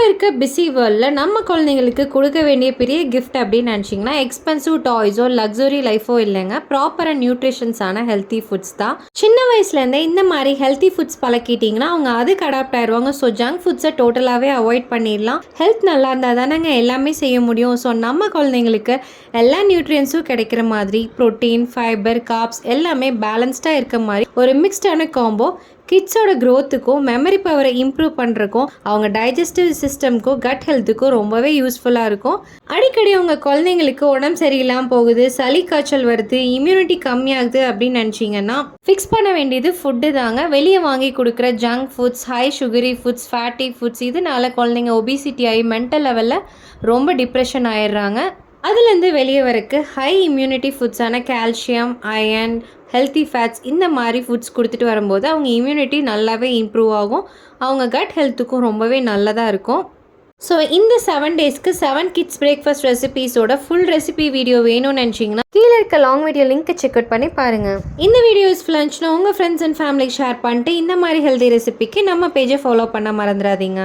இருக்க பிஸி வேர்ல்டில் நம்ம குழந்தைங்களுக்கு கொடுக்க வேண்டிய பெரிய கிஃப்ட் அப்படின்னு நினச்சிங்கன்னா எக்ஸ்பென்சிவ் டாய்ஸோ லக்ஸுரி லைஃபோ இல்லைங்க, ப்ராப்பராக நியூட்ரிஷன்ஸான ஹெல்த்தி ஃபுட்ஸ் தான். சின்ன வயசுலேருந்தே இந்த மாதிரி ஹெல்த்தி ஃபுட்ஸ் பழக்கிட்டிங்கன்னா அவங்க அதுக்கு அடாப்ட் ஆயிடுவாங்க. ஸோ ஜங்க் ஃபுட்ஸை டோட்டலாகவே அவாய்ட் பண்ணிடலாம். ஹெல்த் நல்லா இருந்தால் தானேங்க எல்லாமே செய்ய முடியும். ஸோ நம்ம குழந்தைங்களுக்கு எல்லா நியூட்ரியன்ஸும் கிடைக்கிற மாதிரி ப்ரோட்டீன், ஃபைபர், கார்ப்ஸ் எல்லாமே பேலன்ஸ்டாக இருக்க மாதிரி ஒரு மிக்ஸ்டான காம்போ கிட்ஸோட க்ரோத்துக்கும் மெமரி பவரை இம்ப்ரூவ் பண்ணுறக்கும் அவங்க டைஜஸ்டிவ் சிஸ்டம்க்கும் கட் ஹெல்த்துக்கும் ரொம்பவே யூஸ்ஃபுல்லாக இருக்கும். அடிக்கடி அவங்க குழந்தைங்களுக்கு உடம்பு சரியில்லாமல் போகுது, சளி காய்ச்சல் வருது, இம்யூனிட்டி கம்மியாகுது அப்படின்னு நினச்சிங்கன்னா ஃபிக்ஸ் பண்ண வேண்டியது ஃபுட்டு தாங்க. வெளியே வாங்கி கொடுக்குற junk foods, high sugary foods, fatty foods, இதனால குழந்தைங்க ஒபிசிட்டி ஆகி மென்டல் லெவலில் ரொம்ப டிப்ரெஷன் ஆயிடுறாங்க. அதுலேருந்து வெளியே வரக்கு ஹை இம்யூனிட்டி ஃபுட்ஸான கால்சியம், அயன், ஹெல்த்தி ஃபேட்ஸ் இந்த மாதிரி ஃபுட்ஸ் கொடுத்துட்டு வரும்போது அவங்க இம்யூனிட்டி நல்லாவே இம்ப்ரூவ் ஆகும். அவங்க கட் ஹெல்த்துக்கும் ரொம்பவே நல்லதாக இருக்கும். ஸோ இந்த 7 டேஸ்க்கு 7 கிட்ஸ் பிரேக்ஃபாஸ்ட் ரெசிபீஸோட ஃபுல் ரெசிபி வீடியோ வேணும்னு நினச்சிங்கன்னா கீழே இருக்க லாங் வீடியோ லிங்க்கை செக் அவுட் பண்ணி பாருங்கள். இந்த வீடியோ யூஸ்ஃபுல்லாக இருந்துச்சுன்னா உங்கள் ஃப்ரெண்ட்ஸ் அண்ட் ஃபேமிலிக்கு ஷேர் பண்ணிட்டு இந்த மாதிரி ஹெல்தி ரெசிபிக்கு நம்ம பேஜை ஃபாலோ பண்ண மறந்துடாதீங்க.